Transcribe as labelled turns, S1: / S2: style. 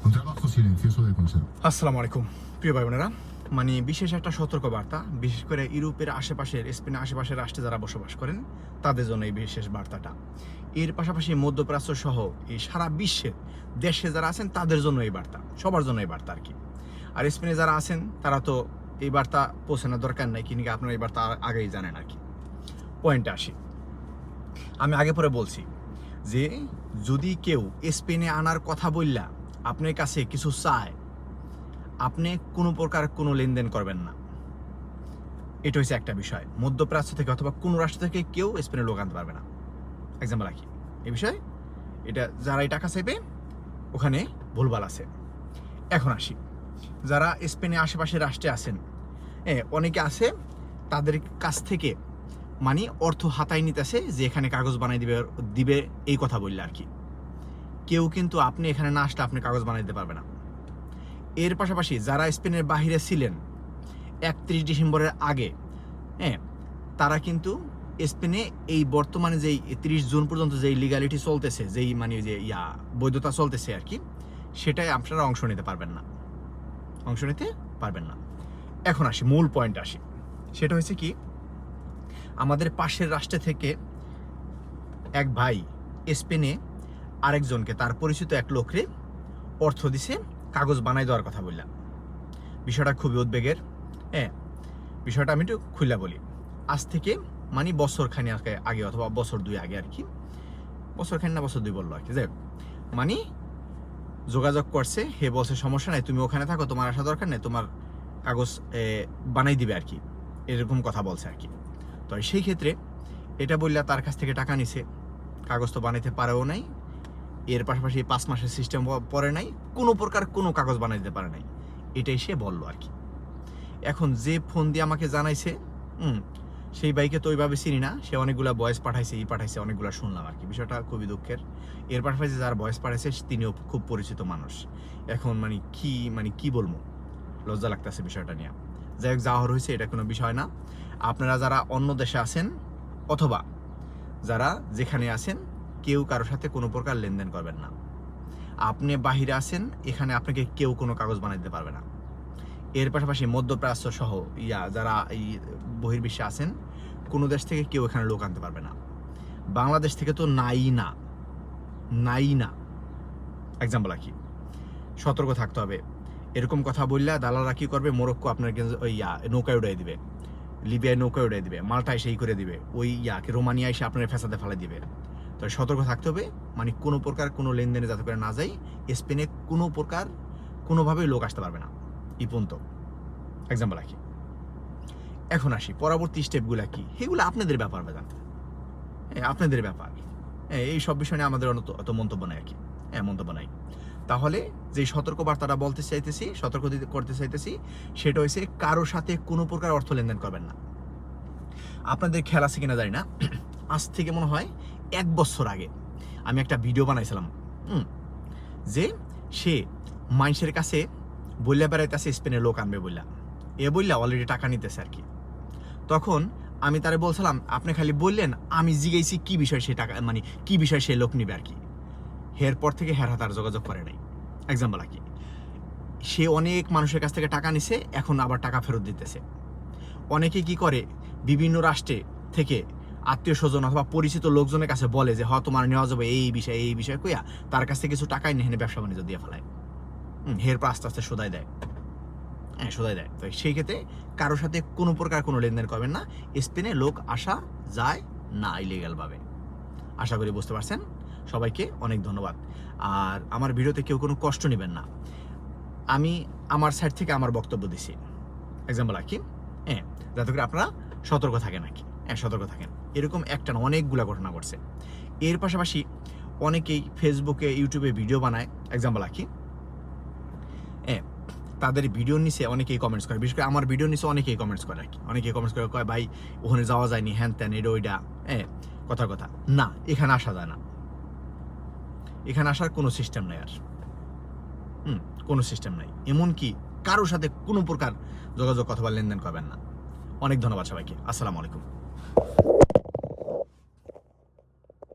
S1: Un trabajo silencioso de conserva.
S2: আসসালামু আলাইকুম প্রিয় ভাই বোনেরা, মানে বিশেষ একটা সতর্কবার্তা, বিশেষ করে ইউরোপের আশেপাশের, স্পেনের আশেপাশের রাষ্ট্রে যারা বসবাস করেন তাদের জন্য এই বিশেষ বার্তাটা। এর পাশাপাশি মধ্যপ্রাচ্য সহ এই সারা বিশ্বের দেশে যারা আছেন তাদের জন্য এই বার্তা, সবার জন্য এই বার্তা আর কি। আর স্পেনে যারা আছেন তারা তো এই বার্তা পৌঁছানোর দরকার নাই, কিন্তু আপনারা এই বার্তা আগেই জানেন আর কি। পয়েন্টে আসি, আমি আগে পরে বলছি যে যদি কেউ স্পেনে আনার কথা বললা আপনার কাছে কিছু চায়, আপনি কোনো প্রকার কোনো লেনদেন করবেন না। এটা হচ্ছে একটা বিষয়। মধ্যপ্রাচ্য থেকে অথবা কোনো রাষ্ট্র থেকে কেউ স্পেনে লোক আনতে পারবে না। এক্সাম্পল রাখি এই বিষয়, এটা যারা এই টাকা চাইবে ওখানে ভুলভাল আছে। এখন আসি, যারা স্পেনে আশেপাশের রাষ্ট্রে আছেন, অনেকে আছে তাদের কাছ থেকে মানে অর্থ হাতায় নিতেছে যে এখানে কাগজ বানাই দিবে এই কথা বললে আর কি। কেউ কিন্তু আপনি এখানে না আসলে আপনি কাগজ বানাই দিতে পারবে না। এর পাশাপাশি যারা স্পেনের বাহিরে ছিলেন 31 ডিসেম্বরের আগে, তারা কিন্তু স্পেনে এই বর্তমানে যেই 30 জুন পর্যন্ত যেই লিগালিটি চলতেছে, যেই মানে যে বৈধতা চলতেছে আর কি, সেটাই আপনারা অংশ নিতে পারবেন না, অংশ নিতে পারবেন না। এখন আসি মূল পয়েন্ট আসি, সেটা হচ্ছে কি, আমাদের পাশের রাষ্ট্র থেকে এক ভাই স্পেনে আরেকজনকে, তার পরিচিত এক লোকরে অর্থ দিছে কাগজ বানাই দেওয়ার কথা বললাম। বিষয়টা খুবই উদ্বেগের। বিষয়টা আমি একটু খুলে বলি। আজ থেকে মানে বছরখানি আগে অথবা বছর 2 আগে আর কি, বছরখানি না বছর 2 বললো আর কি, যাই মানে যোগাযোগ করছে, হে বলছে সমস্যা নাই, তুমি ওখানে থাকো, তোমার আসা দরকার নেই, তোমার কাগজ বানাই দিবে আর কি, এরকম কথা বলছে আর কি। তো সেই ক্ষেত্রে এটা বললে তার কাছ থেকে টাকা নিছে, কাগজ তো বানাইতে পারেও নাই, এর পাশাপাশি 5 মাসের সিস্টেম পরে নাই, কোনো প্রকার কোনো কাগজ বানাই দিতে পারে নাই, এটাই সে বললো আর কি। এখন যে ফোন দিয়ে আমাকে জানাইছে, সেই বাইকে তো ওইভাবে চিনি না, সে অনেকগুলা ভয়েস পাঠাইছে, পাঠাইছে, অনেকগুলো শুনলাম আর কি। বিষয়টা খুবই দুঃখের। এর পাশাপাশি যার ভয়েস পাঠাইছে তিনিও খুব পরিচিত মানুষ। এখন মানে কি বলবো, লজ্জা লাগতেছে বিষয়টা নিয়ে। যাই হোক, যা হওয়ার হয়েছে এটা কোনো বিষয় না। আপনারা যারা অন্য দেশে আছেন অথবা যারা যেখানে আছেন, কেউ কারোর সাথে কোনো প্রকার লেনদেন করবেন না। আপনি বাহিরে আছেন, এখানে আপনাকে কেউ কোনো কাগজ বানাই দিতে পারবে না। এর পাশাপাশি মধ্যপ্রাচ্য সহ যারা এই বহির্বিশ্বে আছেন, কোনো দেশ থেকে কেউ এখানে লোক আনতে পারবে না। বাংলাদেশ থেকে তো নাই না। এক্সাম্পল কি, সতর্ক থাকতে হবে। এরকম কথা বললে দালালরা কি করবে, মোরক্কো আপনার ওই নৌকায় উড়াই দিবে, লিবিয়ায় নৌকায় উড়াই দিবে, মাল্টায় সেই করে দিবে, ওই রোমানিয়া এসে আপনার ফেসাতে ফেলে দিবে। তো সতর্ক থাকতে হবে, মানে কোনো প্রকার কোনো লেনদেনে যাতে করে না যাই। স্পেনে কোনো প্রকার কোনোভাবেই লোক আসতে পারবে না এই পর্যন্ত। এক্সাম্পল রাখি। এখন আসি পরবর্তী স্টেপগুলো কি, সেগুলো আপনাদের ব্যাপার বাজান, আপনাদের ব্যাপার। এই সব বিষয় নিয়ে আমাদের অত মন্তব্য নাই আর কি, মন্তব্য নাই। তাহলে যে সতর্কবার্তাটা সতর্ক করতে চাইতেছি, সেটা হচ্ছে কারোর সাথে কোনো প্রকার অর্থ লেনদেন করবেন না। আপনাদের খেয়াল আছে কিনা জানি না, আজ থেকে মনে হয় 1 বছর আগে আমি একটা ভিডিও বানাইছিলাম, যে সে মানুষের কাছে বললে বেড়াইতেছে স্পেনে লোক আনবে বললা, বললা অলরেডি টাকা নিতেছে আর কি। তখন আমি তারে বলছিলাম, আপনি খালি বললেন, আমি জিজ্ঞেসি কি বিষয় সে টাকা, মানে কি বিষয় সে লোক নিবে আর কি। এরপর থেকে হের হাত আর যোগাযোগ করে নাই। এক্সাম্পল আর কি, সে অনেক মানুষের কাছ থেকে টাকা নিছে, এখন আবার টাকা ফেরত দিতেছে। অনেকে কি করে, বিভিন্ন রাষ্ট্রে থেকে আত্মীয় স্বজন অথবা পরিচিত লোকজনের কাছে বলে যে তোমার নেওয়া যাবে এই বিষয়ে কইয়া তার কাছ থেকে কিছু টাকাই নিয়ে ব্যবসা বাণিজ্য দিয়ে ফেলায়। এরপর আস্তে আস্তে শোধাই দেয়। তো সেই ক্ষেত্রে কারোর সাথে কোনো প্রকার কোনো লেনদেন করবেন না। স্পেনে লোক আসা যায় না ইলিগাল ভাবে। আশা করি বুঝতে পারছেন। সবাইকে অনেক ধন্যবাদ। আর আমার ভিডিওতে কেউ কোনো কষ্ট নেবেন না, আমি আমার সাইড থেকে আমার বক্তব্য দিছি। এক্সাম্পল আর কি, যাতে করে আপনারা সতর্ক থাকেন আর কি। সতর্ক থাকেন। এরকম একটা না, অনেকগুলা ঘটনা ঘটছে। এর পাশাপাশি অনেকেই ফেসবুকে, ইউটিউবে ভিডিও বানায়। এক্সাম্পল আর কি, তাদের ভিডিওর নিচে অনেকেই কমেন্টস করে, বিশেষ করে আমার ভিডিওর নিচে অনেকেই কমেন্টস করে আর কি। অনেকেই কমেন্টস করে, কয় ভাই ওখানে যাওয়া যায়নি, হ্যান ত্যান, এটা ওইটা। কথা না, এখানে আসা যায় না, এখানে আসার কোনো সিস্টেম নাই আর, কোনো সিস্টেম নাই। এমনকি কারোর সাথে কোনো প্রকার যোগাযোগ অথবা লেনদেন করবেন না। অনেক ধন্যবাদ সবাইকে। আসসালামু আলাইকুম।